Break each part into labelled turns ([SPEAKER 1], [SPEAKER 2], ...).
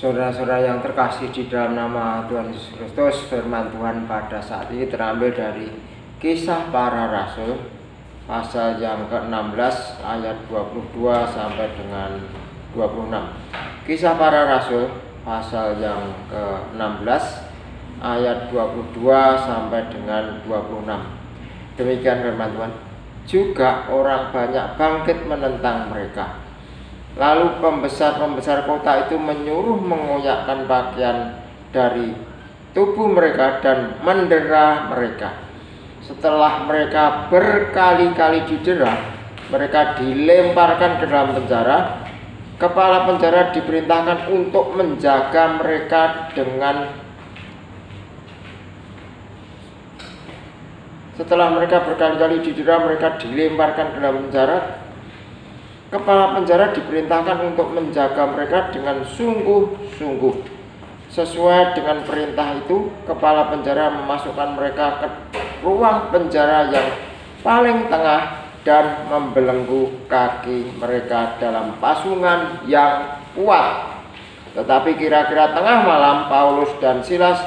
[SPEAKER 1] Saudara-saudara yang terkasih di dalam nama Tuhan Yesus Kristus, firman Tuhan pada saat ini terambil dari Kisah Para Rasul pasal yang ke-16 ayat 22 sampai dengan 26. Kisah Para Rasul pasal yang ke-16 ayat 22 sampai dengan 26. Demikian firman Tuhan. Juga orang banyak bangkit menentang mereka. Lalu pembesar-pembesar kota itu menyuruh mengoyakkan pakaian dari tubuh mereka dan mendera mereka. Setelah mereka berkali-kali didera, mereka dilemparkan ke dalam penjara. Kepala penjara diperintahkan untuk menjaga mereka Setelah mereka berkali-kali didera, mereka dilemparkan ke dalam penjara. Kepala penjara diperintahkan untuk menjaga mereka dengan sungguh-sungguh. Sesuai dengan perintah itu, kepala penjara memasukkan mereka ke ruang penjara yang paling tengah dan membelenggu kaki mereka dalam pasungan yang kuat. Tetapi kira-kira tengah malam, Paulus dan Silas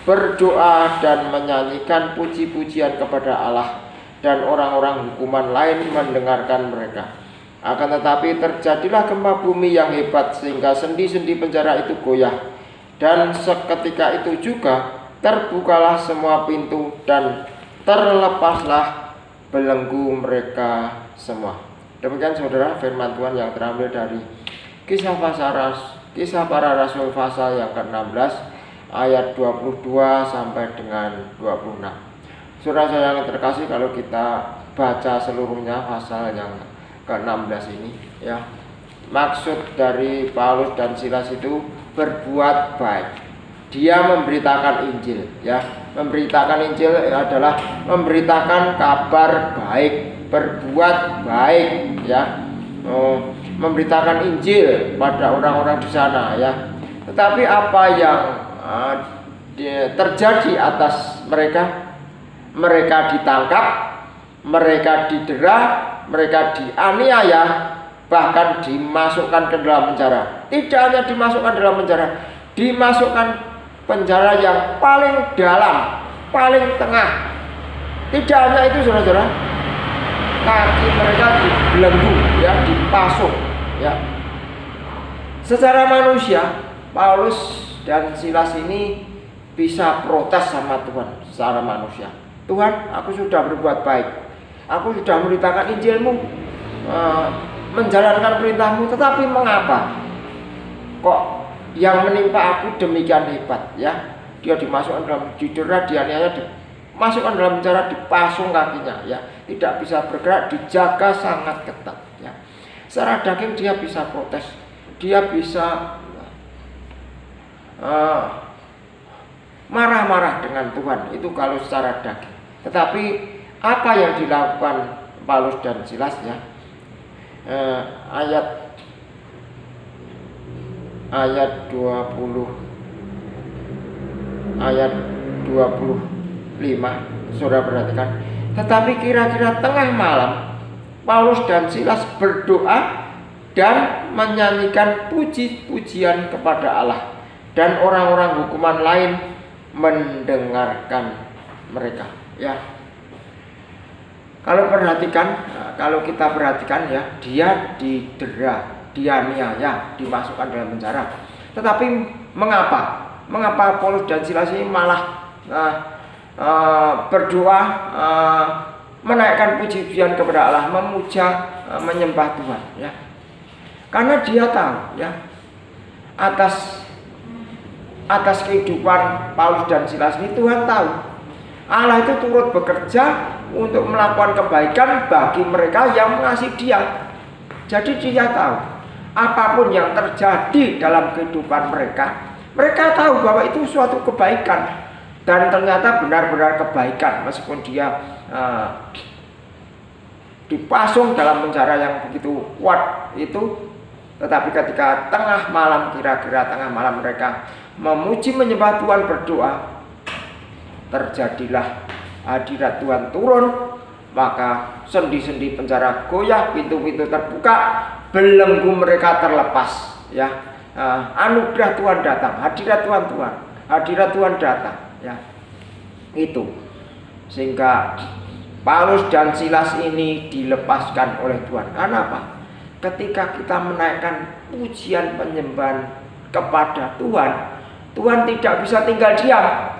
[SPEAKER 1] berdoa dan menyanyikan puji-pujian kepada Allah, dan orang-orang hukuman lain mendengarkan mereka. Akan tetapi terjadilah gempa bumi yang hebat sehingga sendi-sendi penjara itu goyah, dan seketika itu juga terbukalah semua pintu dan terlepaslah belenggu mereka semua. Demikian saudara firman Tuhan yang terambil dari Kisah Para Rasul pasal yang ke-16 ayat 22 sampai dengan 26. Saudara yang terkasih, kalau kita baca seluruhnya pasal yang ke-16 ini, ya, maksud dari Paulus dan Silas itu berbuat baik. Dia memberitakan Injil, ya. Memberitakan Injil adalah memberitakan kabar baik, berbuat baik, ya. Memberitakan Injil pada orang-orang di sana, ya. Tetapi apa yang terjadi atas mereka? Mereka ditangkap, mereka didera, mereka dianiaya, bahkan dimasukkan ke dalam penjara. Tidak hanya dimasukkan dalam penjara, dimasukkan penjara yang paling dalam, paling tengah. Tidak hanya itu saudara, kaki mereka dibelenggu, ya, dipasung, ya. Secara manusia, Paulus dan Silas ini bisa protes sama Tuhan secara manusia. Tuhan, aku sudah berbuat baik, aku sudah memberitakan Injilmu, menjalankan perintahmu, tetapi mengapa kok yang menimpa aku demikian hebat, ya? Dia dimasukkan dalam didera, dianiaya, dimasukkan dalam penjara, dipasung kakinya, ya, tidak bisa bergerak, dijaga sangat ketat, ya. Secara daging dia bisa protes, dia bisa marah-marah dengan Tuhan, itu kalau secara daging. Tetapi apa yang dilakukan Paulus dan Silas, ya, ayat 25, saudara perhatikan. Tetapi kira-kira tengah malam, Paulus dan Silas berdoa dan menyanyikan puji-pujian kepada Allah, dan orang-orang hukuman lain mendengarkan mereka, ya. Kalau kita perhatikan, ya, dia didera, dianiaya, dimasukkan dalam penjara. Tetapi mengapa Paulus dan Silas ini malah berdoa, menaikkan puji-pujian kepada Allah, memuja, menyembah Tuhan, ya? Karena dia tahu, ya, atas kehidupan Paulus dan Silas ini Tuhan tahu Allah itu turut bekerja untuk melakukan kebaikan bagi mereka yang mengasihi Dia. Jadi dia tahu apapun yang terjadi dalam kehidupan mereka tahu bahwa itu suatu kebaikan, dan ternyata benar-benar kebaikan, meskipun dia dipasung dalam penjara yang begitu kuat itu. Tetapi ketika tengah malam, kira-kira tengah malam, mereka memuji menyembah Tuhan, berdoa, terjadilah hadirat Tuhan turun, maka sendi-sendi penjara goyah, pintu-pintu terbuka, belenggu mereka terlepas, ya. anugerah Tuhan datang, hadirat Tuhan datang, ya. Itu sehingga Paulus dan Silas ini dilepaskan oleh Tuhan. Karena apa? Ketika kita menaikkan pujian penyembahan kepada Tuhan, Tuhan tidak bisa tinggal diam.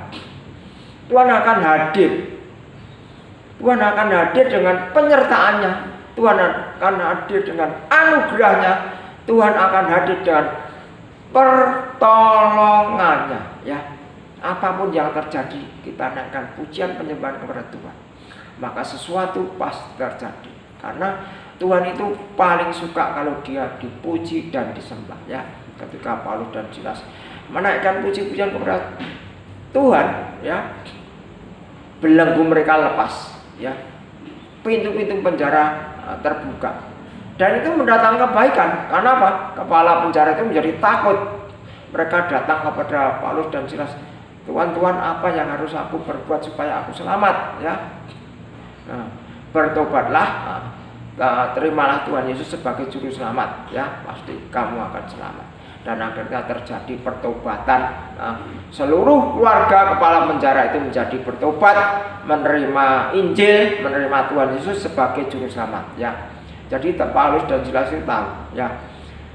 [SPEAKER 1] Tuhan akan hadir. Tuhan akan hadir dengan penyertaannya. Tuhan akan hadir dengan anugerahnya. Tuhan akan hadir dengan pertolongannya, ya. Apapun yang terjadi, kita naikkan pujian penyembahan kepada Tuhan, maka sesuatu pasti terjadi. Karena Tuhan itu paling suka kalau dia dipuji dan disembah, ya. Ketika Paulus dan Silas menaikkan puji-pujian kepada Tuhan, ya, belenggu mereka lepas, ya. Pintu-pintu penjara terbuka. Dan itu mendatangkan kebaikan. Karena apa? Kepala penjara itu menjadi takut. Mereka datang kepada Paulus dan Silas, Tuhan, apa yang harus aku perbuat supaya aku selamat, ya? Nah, bertobatlah, terimalah Tuhan Yesus sebagai juru selamat, ya, pasti kamu akan selamat. Dan akhirnya terjadi pertobatan. Seluruh keluarga kepala penjara itu menjadi bertobat, menerima Injil, menerima Tuhan Yesus sebagai juru selamat, ya. Jadi Paulus dan Silas itu tahu, ya,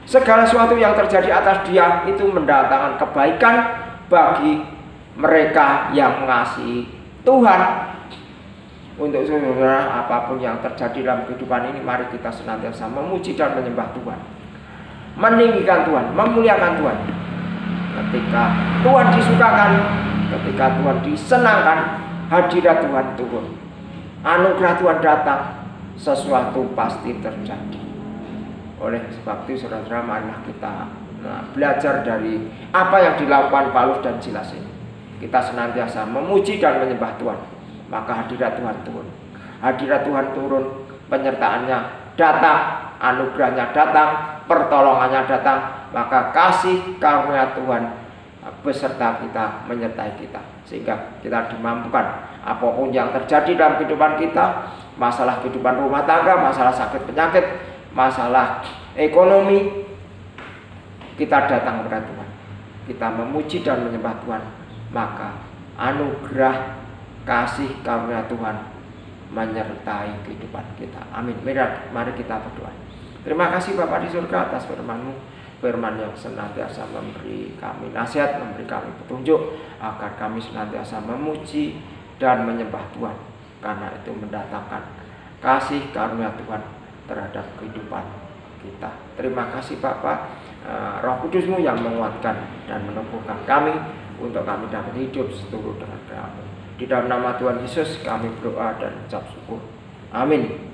[SPEAKER 1] segala sesuatu yang terjadi atas dia itu mendatangkan kebaikan bagi mereka yang mengasihi Tuhan. Untuk saudara, apapun yang terjadi dalam kehidupan ini, mari kita senantiasa memuji dan menyembah Tuhan, meninggikan Tuhan, memuliakan Tuhan. Ketika Tuhan disukakan, ketika Tuhan disenangkan, hadirat Tuhan turun, anugerah Tuhan datang, sesuatu pasti terjadi. Oleh sebab itu saudara, marilah kita belajar dari apa yang dilakukan Paulus dan Silas ini. Kita senantiasa memuji dan menyembah Tuhan, maka hadirat Tuhan turun. Hadirat Tuhan turun, penyertaannya datang, anugerahnya datang, pertolongannya datang, maka kasih karunia Tuhan beserta kita, menyertai kita, sehingga kita dimampukan apapun yang terjadi dalam kehidupan kita, masalah kehidupan rumah tangga, masalah sakit penyakit, masalah ekonomi, kita datang kepada Tuhan, kita memuji dan menyembah Tuhan, maka anugerah kasih karunia Tuhan menyertai kehidupan kita. Amin. Mari kita berdoa. Terima kasih Bapa di surga atas firman-Mu, firman yang senantiasa memberi kami nasihat, memberi kami petunjuk agar kami senantiasa memuji dan menyembah Tuhan, karena itu mendatangkan kasih karunia Tuhan terhadap kehidupan kita. Terima kasih Bapa, Roh Kudus-Mu yang menguatkan dan meneguhkan kami untuk kami dapat hidup seturut dengan kehendak-Mu. Di dalam nama Tuhan Yesus kami berdoa dan ucap syukur. Amin.